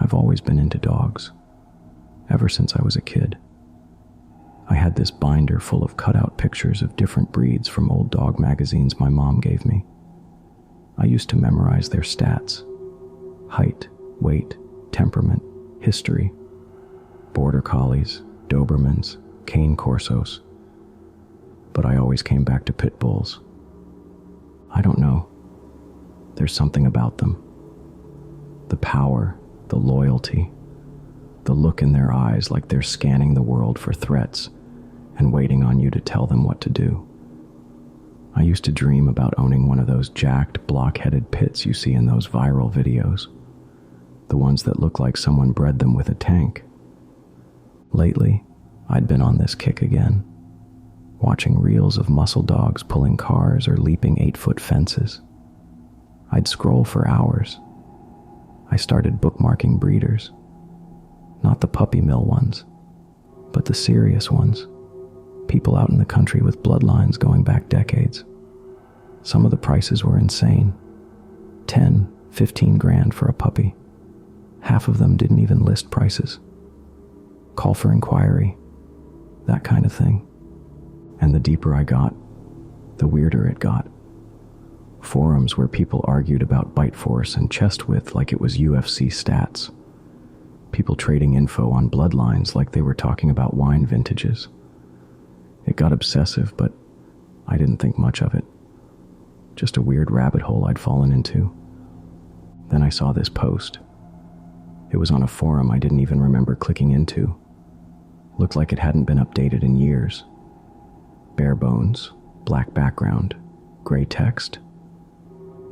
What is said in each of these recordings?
I've always been into dogs, ever since I was a kid. I had this binder full of cutout pictures of different breeds from old dog magazines my mom gave me. I used to memorize their stats: height, weight, temperament, history. Border Collies, Dobermans, Cane Corsos. But I always came back to pit bulls. I don't know. There's something about them. The power, the loyalty, the look in their eyes like they're scanning the world for threats and waiting on you to tell them what to do. I used to dream about owning one of those jacked, block-headed pits you see in those viral videos, the ones that look like someone bred them with a tank. Lately, I'd been on this kick again, watching reels of muscle dogs pulling cars or leaping 8-foot fences. I'd scroll for hours. I started bookmarking breeders. Not the puppy mill ones, but the serious ones. People out in the country with bloodlines going back decades. Some of the prices were insane. 10, 15 grand for a puppy. Half of them didn't even list prices. Call for inquiry, that kind of thing. And the deeper I got, the weirder it got. Forums where people argued about bite force and chest width like it was UFC stats. People trading info on bloodlines like they were talking about wine vintages. It got obsessive, but I didn't think much of it. Just a weird rabbit hole I'd fallen into. Then I saw this post. It was on a forum I didn't even remember clicking into. Looked like it hadn't been updated in years. Bare bones, black background, gray text.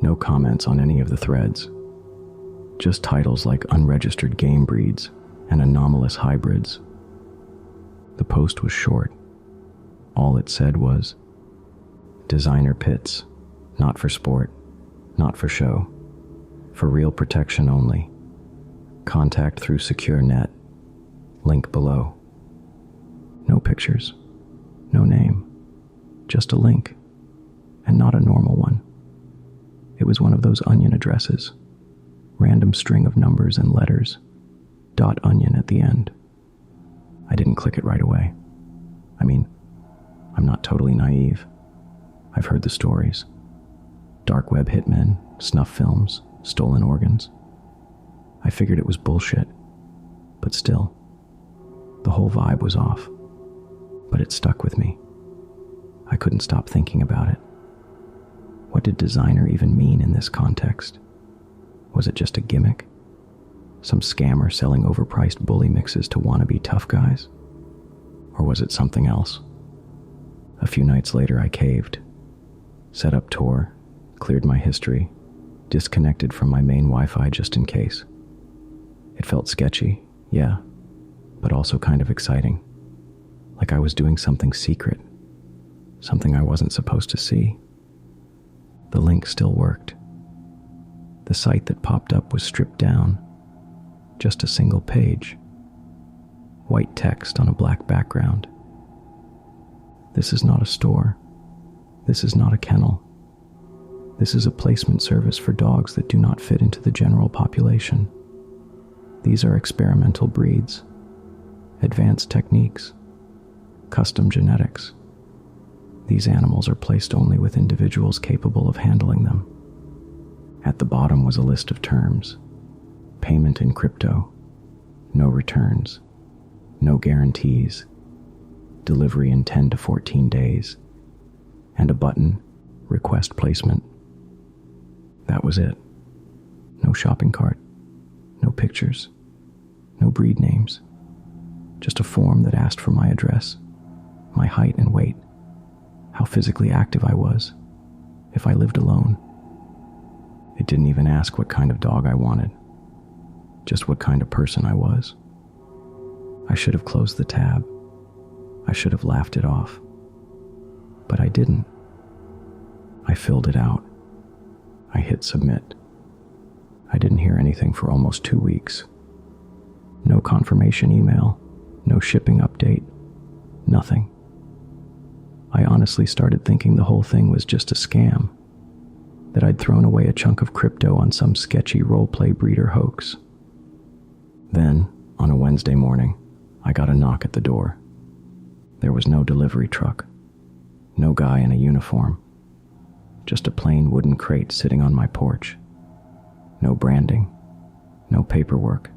No comments on any of the threads. Just titles like unregistered game breeds and anomalous hybrids. The post was short. All it said was, designer pits, not for sport, not for show, for real protection only. Contact through secure net. Link below. No pictures, no name, just a link, and not a normal one. It was one of those onion addresses, random string of numbers and letters, .onion at the end. I didn't click it right away. I mean, I'm not totally naive. I've heard the stories. Dark web hitmen, snuff films, stolen organs. I figured it was bullshit, but still, the whole vibe was off. But it stuck with me. I couldn't stop thinking about it. What did designer even mean in this context? Was it just a gimmick? Some scammer selling overpriced bully mixes to wannabe tough guys? Or was it something else? A few nights later, I caved. Set up Tor, cleared my history, disconnected from my main Wi-Fi just in case. It felt sketchy, yeah, but also kind of exciting. Like I was doing something secret, something I wasn't supposed to see. The link still worked. The site that popped up was stripped down. Just a single page. White text on a black background. This is not a store. This is not a kennel. This is a placement service for dogs that do not fit into the general population. These are experimental breeds, advanced techniques, custom genetics. These animals are placed only with individuals capable of handling them. At the bottom was a list of terms. Payment in crypto, no returns, no guarantees, delivery in 10 to 14 days, and a button, request placement. That was it. No shopping cart, no pictures, no breed names, just a form that asked for my address, my height and weight, how physically active I was, if I lived alone. It didn't even ask what kind of dog I wanted, just what kind of person I was. I should have closed the tab. I should have laughed it off. But I didn't. I filled it out. I hit submit. I didn't hear anything for almost 2 weeks. No confirmation email, no shipping update, nothing. I honestly started thinking the whole thing was just a scam, that I'd thrown away a chunk of crypto on some sketchy roleplay breeder hoax. Then, on a Wednesday morning, I got a knock at the door. There was no delivery truck, no guy in a uniform, just a plain wooden crate sitting on my porch. No branding, no paperwork,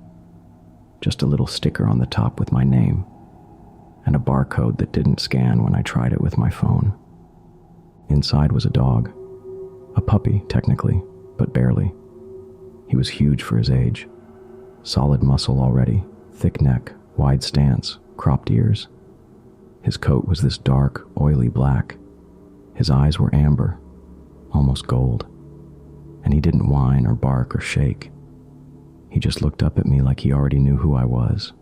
just a little sticker on the top with my name and a barcode that didn't scan when I tried it with my phone. Inside was a dog, a puppy technically, but barely. He was huge for his age, solid muscle already, thick neck, wide stance, cropped ears. His coat was this dark, oily black. His eyes were amber, almost gold, and he didn't whine or bark or shake. He just looked up at me like he already knew who I was.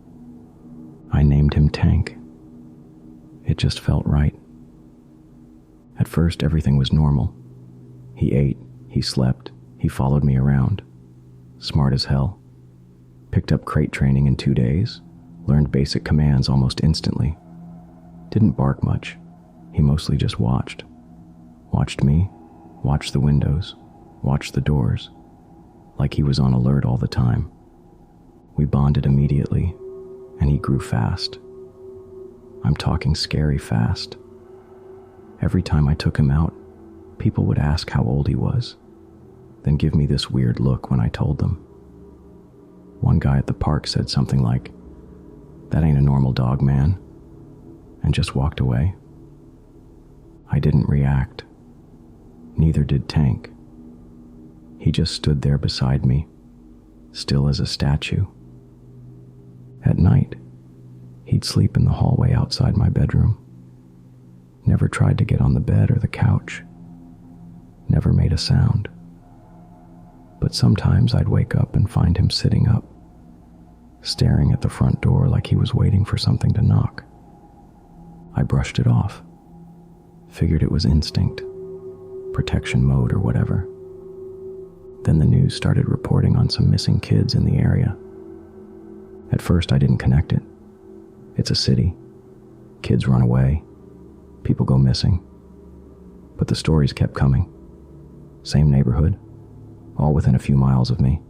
I named him Tank. It just felt right. At first, everything was normal. He ate, he slept, he followed me around. Smart as hell. Picked up crate training in 2 days, learned basic commands almost instantly. Didn't bark much. He mostly just watched. Watched me, watched the windows, watched the doors, like he was on alert all the time. We bonded immediately, and he grew fast. I'm talking scary fast. Every time I took him out, people would ask how old he was, then give me this weird look when I told them. One guy at the park said something like, "That ain't a normal dog, man," and just walked away. I didn't react. Neither did Tank. He just stood there beside me, still as a statue. At night, he'd sleep in the hallway outside my bedroom. Never tried to get on the bed or the couch. Never made a sound. But sometimes I'd wake up and find him sitting up, staring at the front door like he was waiting for something to knock. I brushed it off. Figured it was instinct, protection mode or whatever. Then the news started reporting on some missing kids in the area. At first I didn't connect it. It's a city. Kids run away. People go missing. But the stories kept coming. Same neighborhood, all within a few miles of me.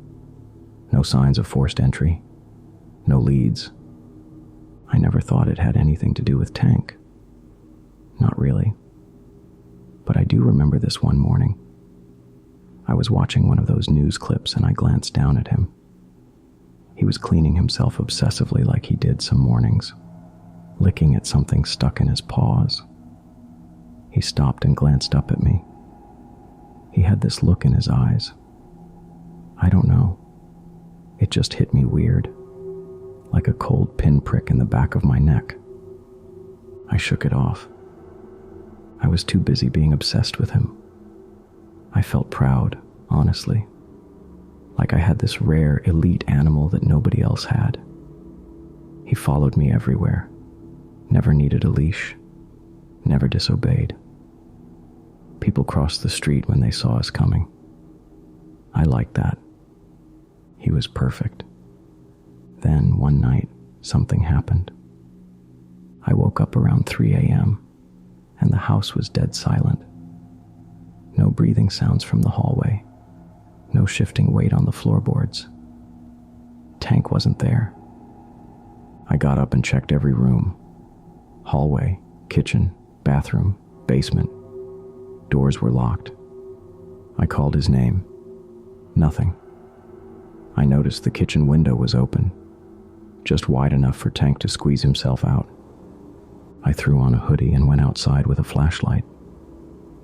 No signs of forced entry. No leads. I never thought it had anything to do with Tank. Not really. But I do remember this one morning. I was watching one of those news clips and I glanced down at him. He was cleaning himself obsessively like he did some mornings, licking at something stuck in his paws. He stopped and glanced up at me. He had this look in his eyes. I don't know. It just hit me weird, like a cold pinprick in the back of my neck. I shook it off. I was too busy being obsessed with him. I felt proud, honestly, like I had this rare, elite animal that nobody else had. He followed me everywhere, never needed a leash, never disobeyed. People crossed the street when they saw us coming. I liked that. He was perfect. Then, one night, something happened. I woke up around 3 a.m., and the house was dead silent. No breathing sounds from the hallway. No shifting weight on the floorboards. Tank wasn't there. I got up and checked every room. Hallway, kitchen, bathroom, basement. Doors were locked. I called his name. Nothing. I noticed the kitchen window was open, just wide enough for Tank to squeeze himself out. I threw on a hoodie and went outside with a flashlight.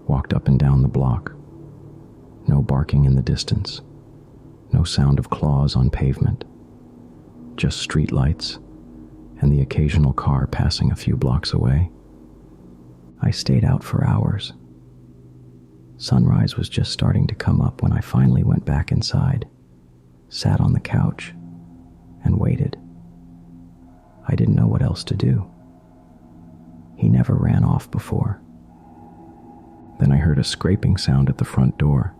Walked up and down the block. No barking in the distance. No sound of claws on pavement. Just street lights and the occasional car passing a few blocks away. I stayed out for hours. Sunrise was just starting to come up when I finally went back inside, sat on the couch, and waited. I didn't know what else to do. He never ran off before. Then I heard a scraping sound at the front door,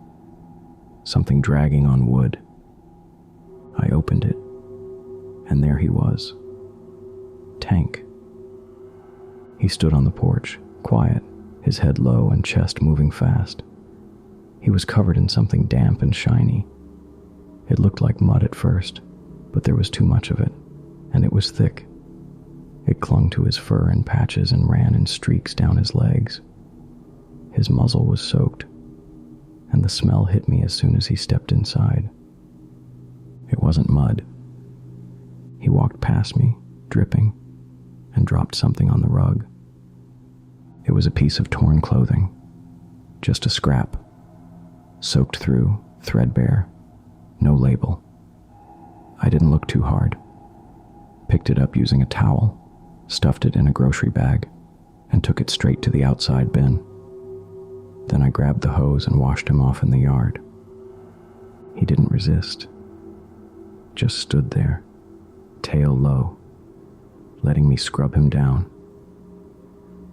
something dragging on wood. I opened it, and there he was. Tank. He stood on the porch, quiet, his head low and chest moving fast. He was covered in something damp and shiny. It looked like mud at first, but there was too much of it, and it was thick. It clung to his fur in patches and ran in streaks down his legs. His muzzle was soaked, and the smell hit me as soon as he stepped inside. It wasn't mud. He walked past me, dripping, and dropped something on the rug. It was a piece of torn clothing, just a scrap, soaked through, threadbare, no label. I didn't look too hard. Picked it up using a towel, stuffed it in a grocery bag, and took it straight to the outside bin. Then I grabbed the hose and washed him off in the yard. He didn't resist, just stood there, tail low, letting me scrub him down.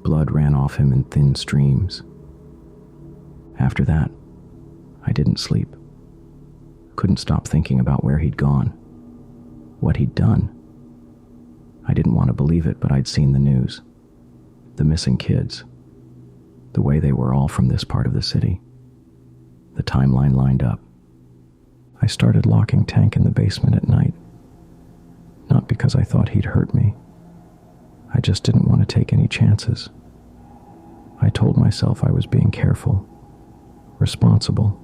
Blood ran off him in thin streams. After that, I didn't sleep. Couldn't stop thinking about where he'd gone, what he'd done. I didn't want to believe it, but I'd seen the news. The missing kids. The way they were all from this part of the city. The timeline lined up. I started locking Tank in the basement at night. Not because I thought he'd hurt me. I just didn't want to take any chances. I told myself I was being careful, responsible.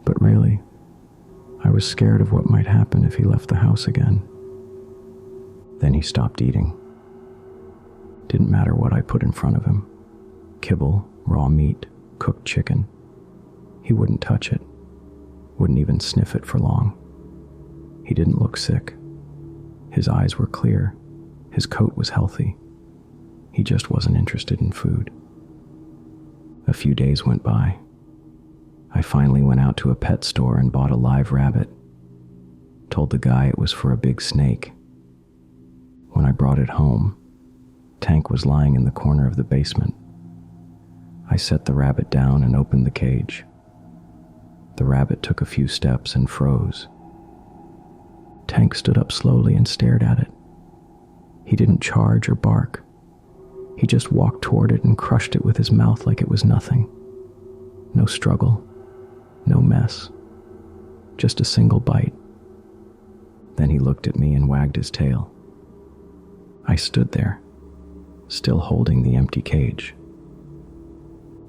But really, I was scared of what might happen if he left the house again. Then he stopped eating. Didn't matter what I put in front of him. Kibble, raw meat, cooked chicken. He wouldn't touch it. Wouldn't even sniff it for long. He didn't look sick. His eyes were clear. His coat was healthy. He just wasn't interested in food. A few days went by. I finally went out to a pet store and bought a live rabbit. Told the guy it was for a big snake. When I brought it home, Tank was lying in the corner of the basement. I set the rabbit down and opened the cage. The rabbit took a few steps and froze. Tank stood up slowly and stared at it. He didn't charge or bark. He just walked toward it and crushed it with his mouth like it was nothing. No struggle, no mess, just a single bite. Then he looked at me and wagged his tail. I stood there, still holding the empty cage.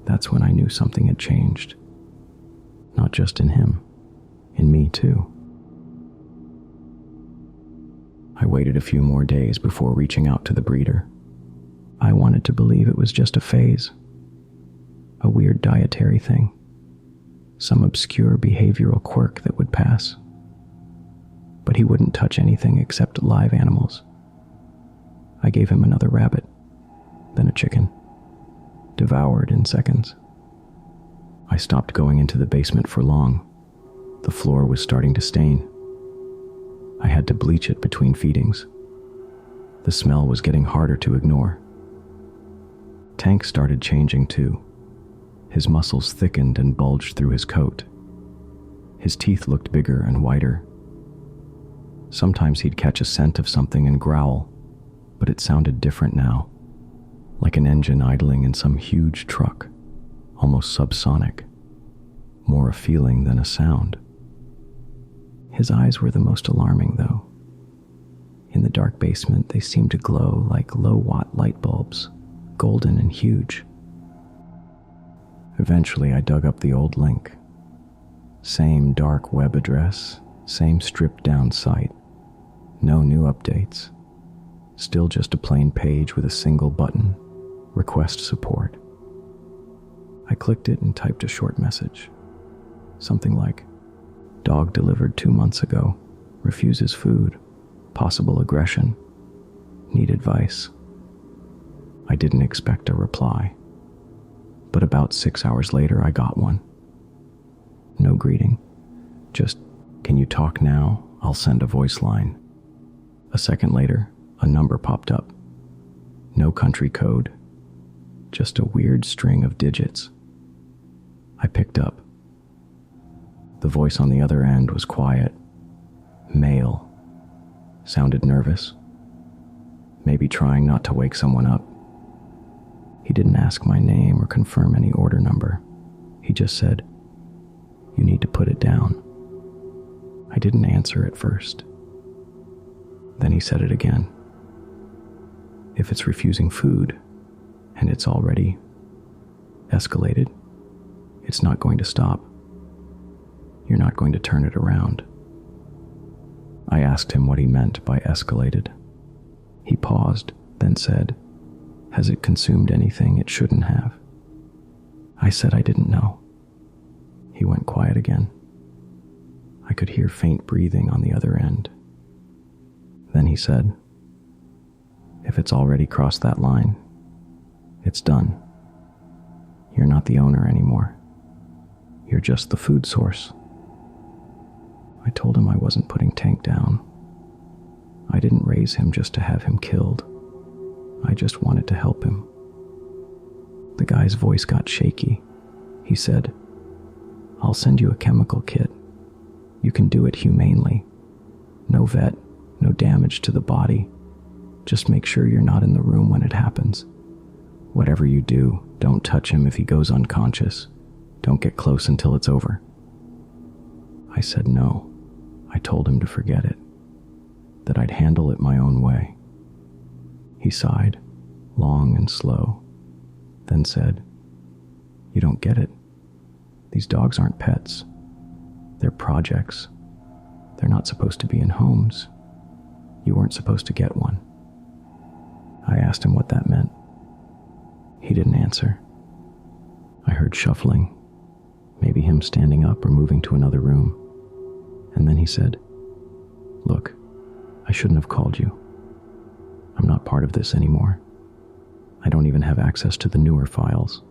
That's when I knew something had changed. Not just in him, in me too. I waited a few more days before reaching out to the breeder. I wanted to believe it was just a phase, a weird dietary thing, some obscure behavioral quirk that would pass. But he wouldn't touch anything except live animals. I gave him another rabbit, then a chicken, devoured in seconds. I stopped going into the basement for long. The floor was starting to stain. I had to bleach it between feedings. The smell was getting harder to ignore. Tank started changing too. His muscles thickened and bulged through his coat. His teeth looked bigger and whiter. Sometimes he'd catch a scent of something and growl, but it sounded different now, like an engine idling in some huge truck, almost subsonic, more a feeling than a sound. His eyes were the most alarming, though. In the dark basement, they seemed to glow like low-watt light bulbs, golden and huge. Eventually, I dug up the old link. Same dark web address, same stripped-down site. No new updates. Still just a plain page with a single button, request support. I clicked it and typed a short message. Something like, dog delivered 2 months ago, refuses food, possible aggression, need advice. I didn't expect a reply, but about 6 hours later I got one. No greeting, just, can you talk now? I'll send a voice line. A second later, a number popped up. No country code, just a weird string of digits. I picked up. The voice on the other end was quiet, male, sounded nervous, maybe trying not to wake someone up. He didn't ask my name or confirm any order number. He just said, "You need to put it down." I didn't answer at first. Then he said it again. If it's refusing food, and it's already escalated, it's not going to stop. You're not going to turn it around. I asked him what he meant by escalated. He paused, then said, "Has it consumed anything it shouldn't have?" I said I didn't know. He went quiet again. I could hear faint breathing on the other end. Then he said, "If it's already crossed that line, it's done. You're not the owner anymore. You're just the food source." I told him I wasn't putting Tank down. I didn't raise him just to have him killed. I just wanted to help him. The guy's voice got shaky. He said, "I'll send you a chemical kit. You can do it humanely. No vet, no damage to the body. Just make sure you're not in the room when it happens. Whatever you do, don't touch him if he goes unconscious. Don't get close until it's over." I said no. I told him to forget it, that I'd handle it my own way. He sighed, long and slow, then said, "You don't get it. These dogs aren't pets. They're projects. They're not supposed to be in homes. You weren't supposed to get one." I asked him what that meant. He didn't answer. I heard shuffling, maybe him standing up or moving to another room. And then he said, "Look, I shouldn't have called you. I'm not part of this anymore. I don't even have access to the newer files.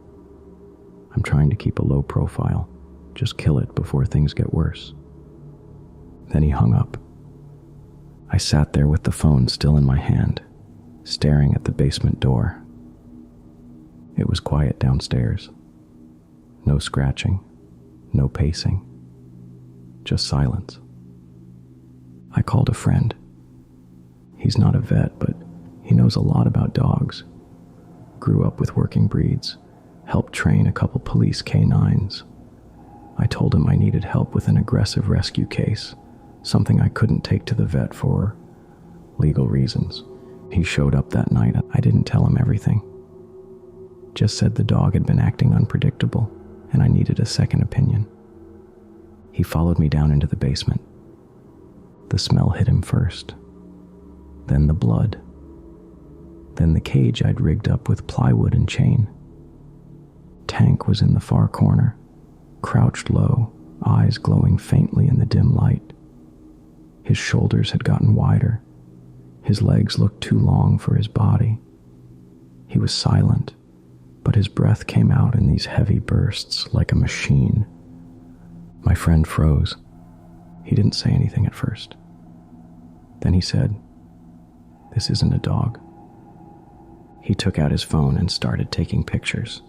I'm trying to keep a low profile. Just kill it before things get worse." Then he hung up. I sat there with the phone still in my hand, staring at the basement door. It was quiet downstairs. No scratching, no pacing, just silence. I called a friend. He's not a vet, but he knows a lot about dogs. Grew up with working breeds, helped train a couple police K9s. I told him I needed help with an aggressive rescue case, something I couldn't take to the vet for legal reasons. He showed up that night. I didn't tell him everything. Just said the dog had been acting unpredictable, and I needed a second opinion. He followed me down into the basement. The smell hit him first, then the blood, then the cage I'd rigged up with plywood and chain. Tank was in the far corner, crouched low, eyes glowing faintly in the dim light. His shoulders had gotten wider. His legs looked too long for his body. He was silent, but his breath came out in these heavy bursts like a machine. My friend froze. He didn't say anything at first. Then he said, "This isn't a dog." He took out his phone and started taking pictures.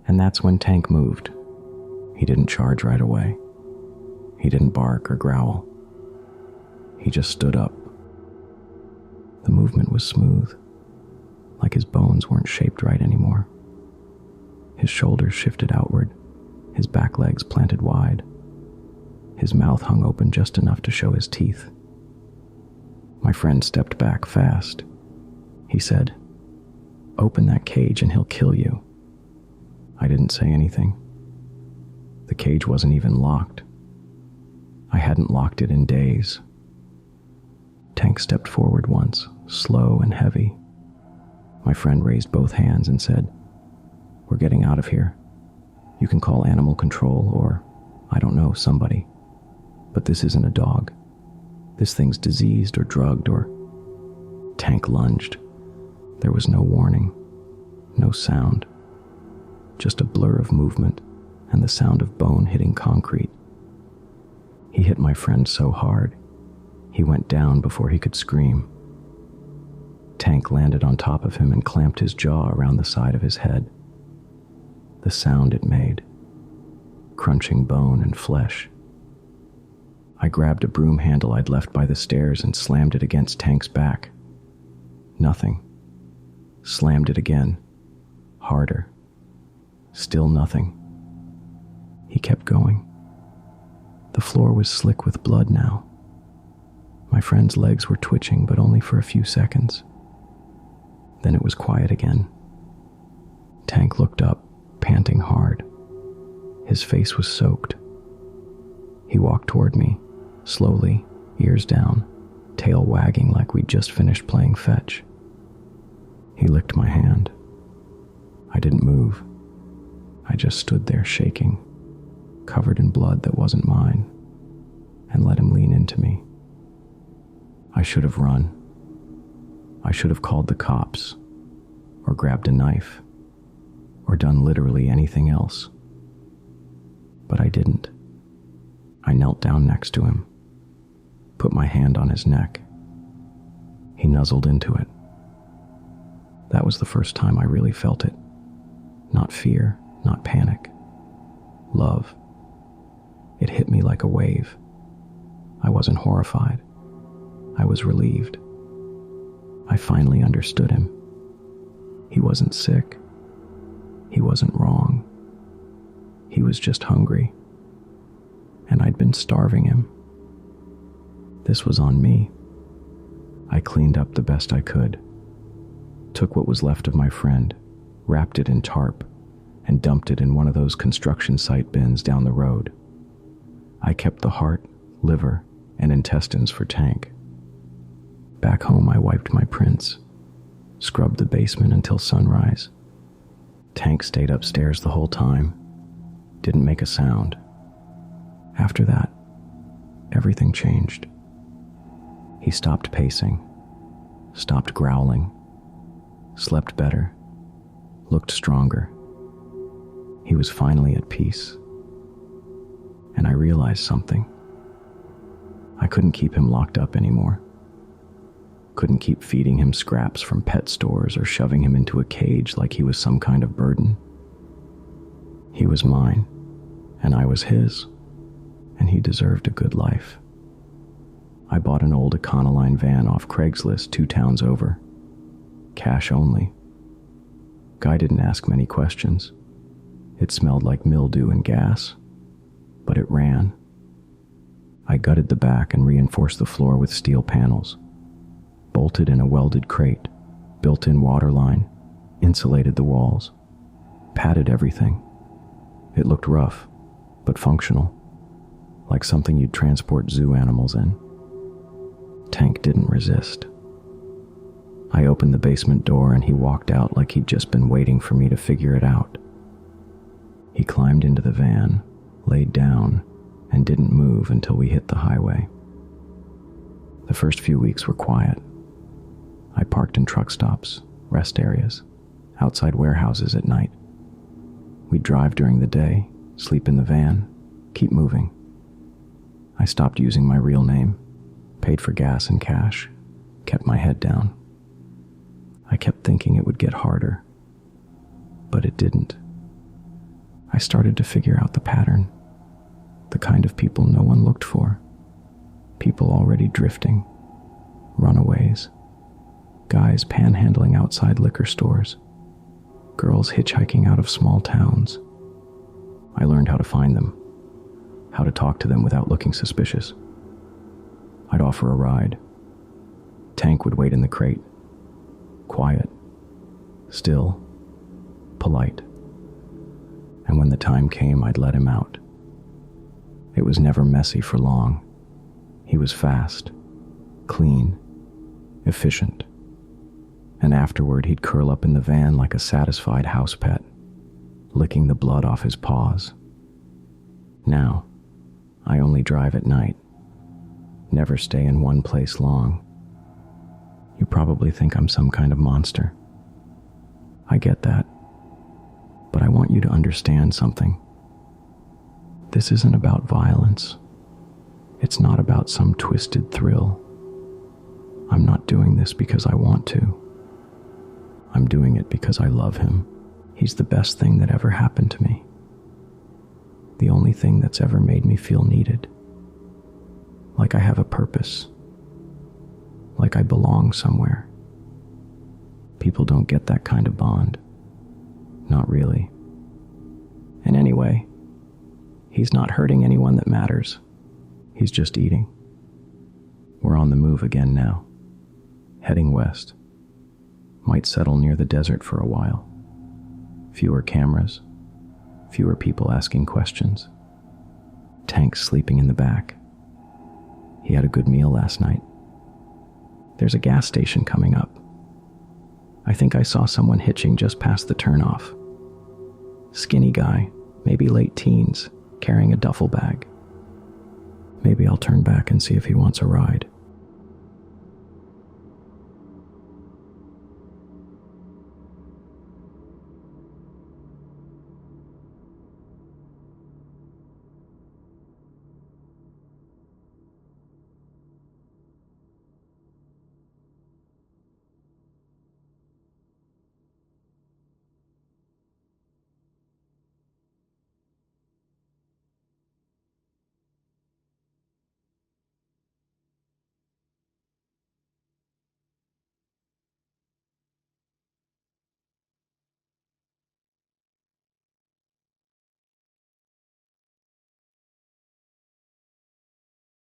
And that's when Tank moved. He didn't charge right away. He didn't bark or growl. He just stood up. The movement was smooth, like his bones weren't shaped right anymore. His shoulders shifted outward, his back legs planted wide. His mouth hung open just enough to show his teeth. My friend stepped back fast. He said, "Open that cage and he'll kill you." I didn't say anything. The cage wasn't even locked. I hadn't locked it in days. Tank stepped forward once, slow and heavy. My friend raised both hands and said, "We're getting out of here. You can call animal control or, I don't know, somebody. But this isn't a dog. This thing's diseased or drugged or..." Tank lunged. There was no warning, no sound. Just a blur of movement and the sound of bone hitting concrete. He hit my friend so hard, he went down before he could scream. Tank landed on top of him and clamped his jaw around the side of his head. The sound it made, crunching bone and flesh. I grabbed a broom handle I'd left by the stairs and slammed it against Tank's back. Nothing. Slammed it again, harder. Still nothing. He kept going. The floor was slick with blood now. My friend's legs were twitching, but only for a few seconds. Then it was quiet again. Tank looked up, panting hard. His face was soaked. He walked toward me, slowly, ears down, tail wagging like we'd just finished playing fetch. He licked my hand. I didn't move. I just stood there shaking, covered in blood that wasn't mine, and let him lean into me. I should have run. I should have called the cops, or grabbed a knife, or done literally anything else. But I didn't. I knelt down next to him, put my hand on his neck. He nuzzled into it. That was the first time I really felt it. Not fear, not panic. Love. It hit me like a wave. I wasn't horrified. I was relieved. I finally understood him. He wasn't sick. He wasn't wrong. He was just hungry. And I'd been starving him. This was on me. I cleaned up the best I could. Took what was left of my friend, wrapped it in tarp, and dumped it in one of those construction site bins down the road. I kept the heart, liver, and intestines for Tank. Back home, I wiped my prints, scrubbed the basement until sunrise. Tank stayed upstairs the whole time, didn't make a sound. After that, everything changed. He stopped pacing, stopped growling, slept better, looked stronger. He was finally at peace. And I realized something. I couldn't keep him locked up anymore. Couldn't keep feeding him scraps from pet stores or shoving him into a cage like he was some kind of burden. He was mine, and I was his, and he deserved a good life. I bought an old Econoline van off Craigslist 2 towns over. Cash only. Guy didn't ask many questions. It smelled like mildew and gas, but it ran. I gutted the back and reinforced the floor with steel panels. Bolted in a welded crate, built-in water line, insulated the walls, padded everything. It looked rough, but functional, like something you'd transport zoo animals in. Tank didn't resist. I opened the basement door and he walked out like he'd just been waiting for me to figure it out. He climbed into the van, laid down, and didn't move until we hit the highway. The first few weeks were quiet. I parked in truck stops, rest areas, outside warehouses at night. We'd drive during the day, sleep in the van, keep moving. I stopped using my real name, paid for gas and cash, kept my head down. I kept thinking it would get harder, but it didn't. I started to figure out the pattern, the kind of people no one looked for, people already drifting, runaways, guys panhandling outside liquor stores, girls hitchhiking out of small towns. I learned how to find them, how to talk to them without looking suspicious. I'd offer a ride. Tank would wait in the crate, quiet, still, polite. And when the time came, I'd let him out. It was never messy for long. He was fast, clean, efficient. And afterward, he'd curl up in the van like a satisfied house pet, licking the blood off his paws. Now, I only drive at night, never stay in one place long. You probably think I'm some kind of monster. I get that. But I want you to understand something. This isn't about violence. It's not about some twisted thrill. I'm not doing this because I want to. I'm doing it because I love him. He's the best thing that ever happened to me. The only thing that's ever made me feel needed. Like I have a purpose. Like I belong somewhere. People don't get that kind of bond. Not really. And anyway, he's not hurting anyone that matters. He's just eating. We're on the move again now, heading west. Might settle near the desert for a while. Fewer cameras, fewer people asking questions. Tank's sleeping in the back. He had a good meal last night. There's a gas station coming up. I think I saw someone hitching just past the turnoff. Skinny guy, maybe late teens, carrying a duffel bag. Maybe I'll turn back and see if he wants a ride.